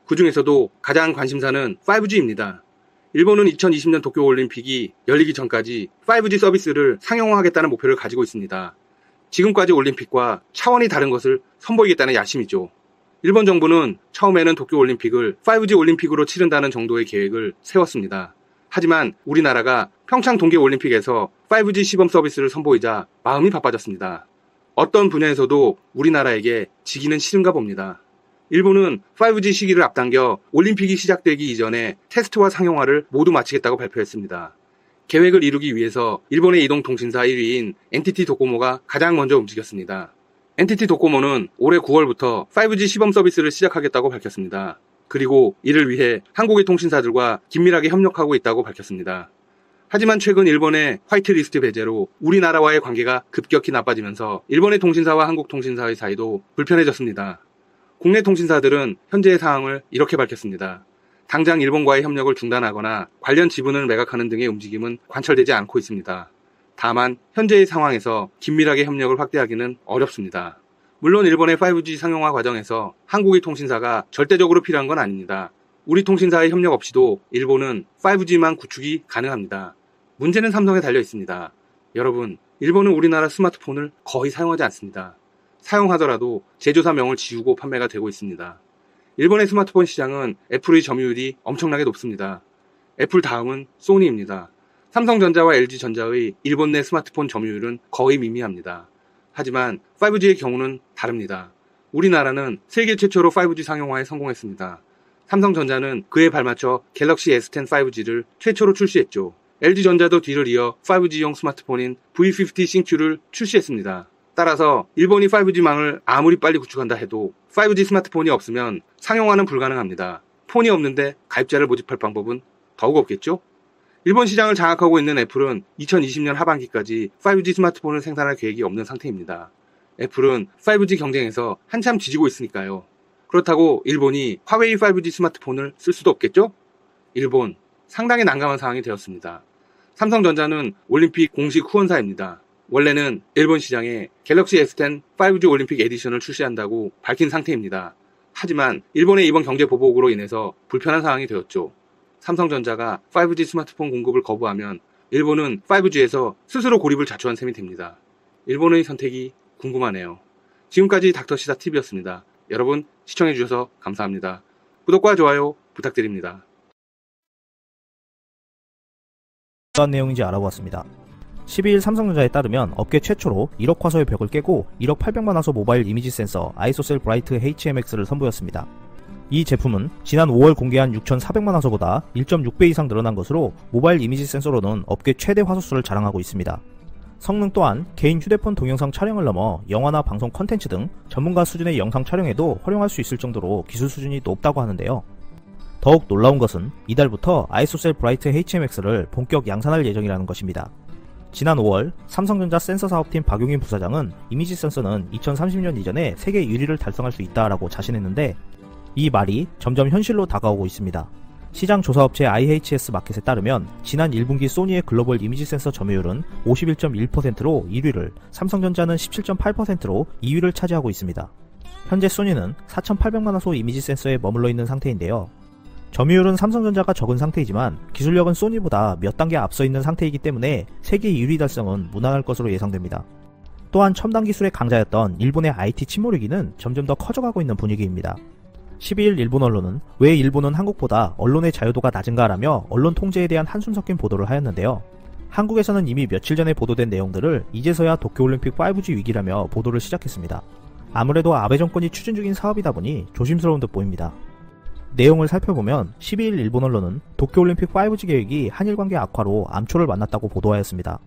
그 중에서도 가장 관심사는 5G입니다. 일본은 2020년 도쿄올림픽이 열리기 전까지 5G 서비스를 상용화하겠다는 목표를 가지고 있습니다. 지금까지 올림픽과 차원이 다른 것을 선보이겠다는 야심이죠. 일본 정부는 처음에는 도쿄올림픽을 5G 올림픽으로 치른다는 정도의 계획을 세웠습니다. 하지만 우리나라가 평창 동계올림픽에서 5G 시범 서비스를 선보이자 마음이 바빠졌습니다. 어떤 분야에서도 우리나라에게 지기는 싫은가 봅니다. 일본은 5G 시기를 앞당겨 올림픽이 시작되기 이전에 테스트와 상용화를 모두 마치겠다고 발표했습니다. 계획을 이루기 위해서 일본의 이동통신사 1위인 NTT 도코모가 가장 먼저 움직였습니다. NTT 도코모는 올해 9월부터 5G 시범 서비스를 시작하겠다고 밝혔습니다. 그리고 이를 위해 한국의 통신사들과 긴밀하게 협력하고 있다고 밝혔습니다. 하지만 최근 일본의 화이트리스트 배제로 우리나라와의 관계가 급격히 나빠지면서 일본의 통신사와 한국 통신사의 사이도 불편해졌습니다. 국내 통신사들은 현재의 상황을 이렇게 밝혔습니다. 당장 일본과의 협력을 중단하거나 관련 지분을 매각하는 등의 움직임은 관철되지 않고 있습니다. 다만 현재의 상황에서 긴밀하게 협력을 확대하기는 어렵습니다. 물론 일본의 5G 상용화 과정에서 한국의 통신사가 절대적으로 필요한 건 아닙니다. 우리 통신사의 협력 없이도 일본은 5G만 구축이 가능합니다. 문제는 삼성에 달려 있습니다. 여러분, 일본은 우리나라 스마트폰을 거의 사용하지 않습니다. 사용하더라도 제조사명을 지우고 판매가 되고 있습니다. 일본의 스마트폰 시장은 애플의 점유율이 엄청나게 높습니다. 애플 다음은 소니입니다. 삼성전자와 LG전자의 일본 내 스마트폰 점유율은 거의 미미합니다. 하지만 5G의 경우는 다릅니다. 우리나라는 세계 최초로 5G 상용화에 성공했습니다. 삼성전자는 그에 발맞춰 갤럭시 S10 5G를 최초로 출시했죠. LG전자도 뒤를 이어 5G용 스마트폰인 V50 싱큐를 출시했습니다. 따라서 일본이 5G망을 아무리 빨리 구축한다 해도 5G 스마트폰이 없으면 상용화는 불가능합니다. 폰이 없는데 가입자를 모집할 방법은 더욱 없겠죠? 일본 시장을 장악하고 있는 애플은 2020년 하반기까지 5G 스마트폰을 생산할 계획이 없는 상태입니다. 애플은 5G 경쟁에서 한참 뒤지고 있으니까요. 그렇다고 일본이 화웨이 5G 스마트폰을 쓸 수도 없겠죠? 일본, 상당히 난감한 상황이 되었습니다. 삼성전자는 올림픽 공식 후원사입니다. 원래는 일본 시장에 갤럭시 S10 5G 올림픽 에디션을 출시한다고 밝힌 상태입니다. 하지만 일본의 이번 경제 보복으로 인해서 불편한 상황이 되었죠. 삼성전자가 5G 스마트폰 공급을 거부하면 일본은 5G에서 스스로 고립을 자초한 셈이 됩니다. 일본의 선택이 궁금하네요. 지금까지 닥터시사TV였습니다. 여러분 시청해주셔서 감사합니다. 구독과 좋아요 부탁드립니다. 어떤 내용인지 알아보았습니다. 12일 삼성전자에 따르면 업계 최초로 1억 화소의 벽을 깨고 1억 800만 화소 모바일 이미지 센서 아이소셀 브라이트 HMX를 선보였습니다. 이 제품은 지난 5월 공개한 6400만 화소보다 1.6배 이상 늘어난 것으로 모바일 이미지 센서로는 업계 최대 화소수를 자랑하고 있습니다. 성능 또한 개인 휴대폰 동영상 촬영을 넘어 영화나 방송 콘텐츠 등 전문가 수준의 영상 촬영에도 활용할 수 있을 정도로 기술 수준이 높다고 하는데요. 더욱 놀라운 것은 이달부터 아이소셀 브라이트 HMX를 본격 양산할 예정이라는 것입니다. 지난 5월 삼성전자 센서 사업팀 박용인 부사장은 이미지 센서는 2030년 이전에 세계 1위를 달성할 수 있다라고 자신했는데 이 말이 점점 현실로 다가오고 있습니다. 시장 조사업체 IHS 마켓에 따르면 지난 1분기 소니의 글로벌 이미지 센서 점유율은 51.1%로 1위를, 삼성전자는 17.8%로 2위를 차지하고 있습니다. 현재 소니는 4800만 화소 이미지 센서에 머물러 있는 상태인데요. 점유율은 삼성전자가 적은 상태이지만 기술력은 소니보다 몇 단계 앞서 있는 상태이기 때문에 세계 1위 달성은 무난할 것으로 예상됩니다. 또한 첨단 기술의 강자였던 일본의 IT 침몰위기는 점점 더 커져가고 있는 분위기입니다. 12일 일본 언론은 왜 일본은 한국보다 언론의 자유도가 낮은가라며 언론 통제에 대한 한숨 섞인 보도를 하였는데요. 한국에서는 이미 며칠 전에 보도된 내용들을 이제서야 도쿄올림픽 5G 위기라며 보도를 시작했습니다. 아무래도 아베 정권이 추진 중인 사업이다 보니 조심스러운 듯 보입니다. 내용을 살펴보면 12일 일본 언론은 도쿄올림픽 5G 계획이 한일관계 악화로 암초를 만났다고 보도하였습니다.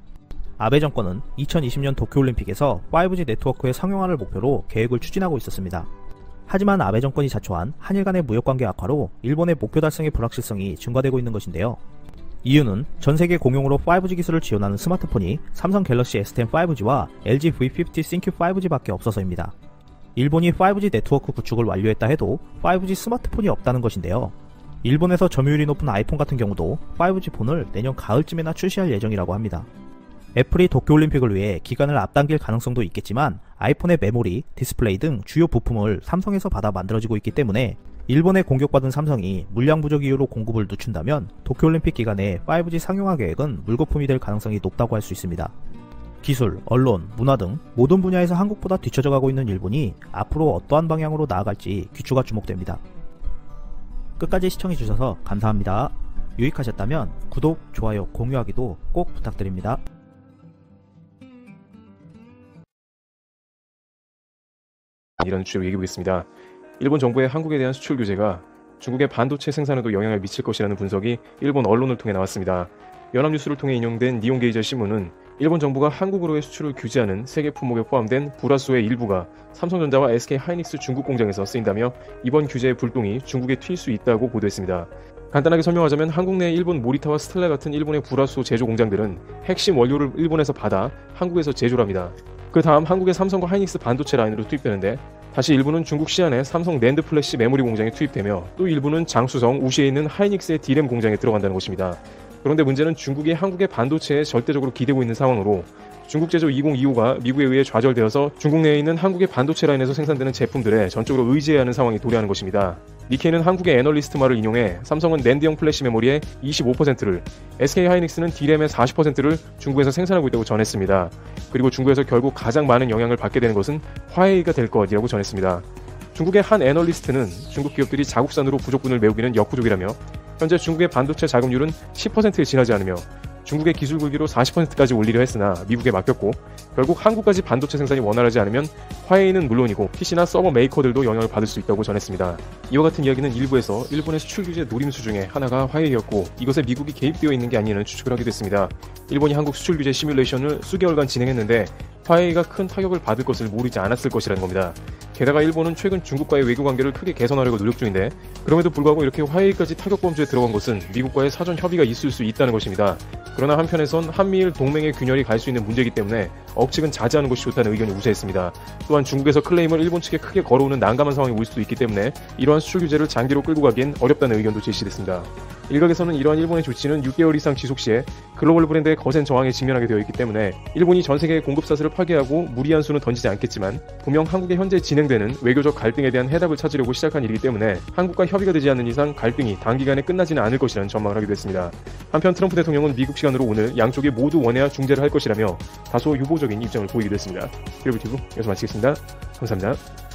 아베 정권은 2020년 도쿄올림픽에서 5G 네트워크의 상용화를 목표로 계획을 추진하고 있었습니다. 하지만 아베 정권이 자초한 한일 간의 무역관계 악화로 일본의 목표 달성의 불확실성이 증가되고 있는 것인데요. 이유는 전세계 공용으로 5G 기술을 지원하는 스마트폰이 삼성 갤럭시 S10 5G와 LG V50 싱큐 5G밖에 없어서입니다. 일본이 5G 네트워크 구축을 완료했다 해도 5G 스마트폰이 없다는 것인데요. 일본에서 점유율이 높은 아이폰 같은 경우도 5G 폰을 내년 가을쯤에나 출시할 예정이라고 합니다. 애플이 도쿄올림픽을 위해 기간을 앞당길 가능성도 있겠지만 아이폰의 메모리, 디스플레이 등 주요 부품을 삼성에서 받아 만들어지고 있기 때문에 일본에 공격받은 삼성이 물량 부족 이유로 공급을 늦춘다면 도쿄올림픽 기간에 5G 상용화 계획은 물거품이 될 가능성이 높다고 할 수 있습니다. 기술, 언론, 문화 등 모든 분야에서 한국보다 뒤처져 가고 있는 일본이 앞으로 어떠한 방향으로 나아갈지 귀추가 주목됩니다. 끝까지 시청해주셔서 감사합니다. 유익하셨다면 구독, 좋아요, 공유하기도 꼭 부탁드립니다. 이런 주제로 얘기해보겠습니다. 일본 정부의 한국에 대한 수출 규제가 중국의 반도체 생산에도 영향을 미칠 것이라는 분석이 일본 언론을 통해 나왔습니다. 연합뉴스를 통해 인용된 니혼게이저 신문은 일본 정부가 한국으로의 수출을 규제하는 세계 품목에 포함된 불화수의 일부가 삼성전자와 SK하이닉스 중국 공장에서 쓰인다며 이번 규제의 불똥이 중국에 튈 수 있다고 보도했습니다. 간단하게 설명하자면 한국 내 일본 모리타와 스텔라 같은 일본의 불화수 제조 공장들은 핵심 원료를 일본에서 받아 한국에서 제조를 합니다. 그 다음 한국의 삼성과 하이닉스 반도체 라인으로 투입되는데 다시 일부는 중국 시안의 삼성 낸드 플래시 메모리 공장에 투입되며 또 일부는 장수성 우시에 있는 하이닉스의 D램 공장에 들어간다는 것입니다. 그런데 문제는 중국이 한국의 반도체에 절대적으로 기대고 있는 상황으로 중국 제조 2025가 미국에 의해 좌절되어서 중국 내에 있는 한국의 반도체 라인에서 생산되는 제품들에 전적으로 의지해야 하는 상황이 도래하는 것입니다. 니케이는 한국의 애널리스트 말을 인용해 삼성은 낸드형 플래시 메모리의 25%를, SK하이닉스는 D램의 40%를 중국에서 생산하고 있다고 전했습니다. 그리고 중국에서 결국 가장 많은 영향을 받게 되는 것은 화웨이가 될 것이라고 전했습니다. 중국의 한 애널리스트는 중국 기업들이 자국산으로 부족분을 메우기는 역부족이라며 현재 중국의 반도체 자금률은 10%에 지나지 않으며 중국의 기술 굴기로 40%까지 올리려 했으나 미국에 맡겼고 결국 한국까지 반도체 생산이 원활하지 않으면 화웨이는 물론이고 PC나 서버 메이커들도 영향을 받을 수 있다고 전했습니다. 이와 같은 이야기는 일부에서 일본의 수출 규제 노림수 중에 하나가 화웨이였고 이것에 미국이 개입되어 있는 게 아니냐는 추측을 하기도 했습니다. 일본이 한국 수출 규제 시뮬레이션을 수개월간 진행했는데 화웨이가 큰 타격을 받을 것을 모르지 않았을 것이라는 겁니다. 게다가 일본은 최근 중국과의 외교 관계를 크게 개선하려고 노력 중인데 그럼에도 불구하고 이렇게 화웨이까지 타격 범주에 들어간 것은 미국과의 사전 협의가 있을 수 있다는 것입니다. 그러나 한편에선 한미일 동맹의 균열이 갈 수 있는 문제이기 때문에 억측은 자제하는 것이 좋다는 의견이 우세했습니다. 또한 중국에서 클레임을 일본 측에 크게 걸어오는 난감한 상황이 올 수도 있기 때문에 이러한 수출 규제를 장기로 끌고 가기엔 어렵다는 의견도 제시됐습니다. 일각에서는 이러한 일본의 조치는 6개월 이상 지속 시에 글로벌 브랜드의 거센 저항에 직면하게 되어 있기 때문에 일본이 전 세계의 공급 사슬을 파괴하고 무리한 수는 던지지 않겠지만 분명 한국의 현재 진행되는 외교적 갈등에 대한 해답을 찾으려고 시작한 일이기 때문에 한국과 협의가 되지 않는 이상 갈등이 단기간에 끝나지는 않을 것이라는 전망을 하기도 했습니다. 한편 트럼프 대통령은 미국 시간으로 오늘 양쪽이 모두 원해야 중재를 할 것이라며 다소 유보적인 입장을 보이기도 했습니다. 트리블 튜브 여기서 마치겠습니다. 감사합니다.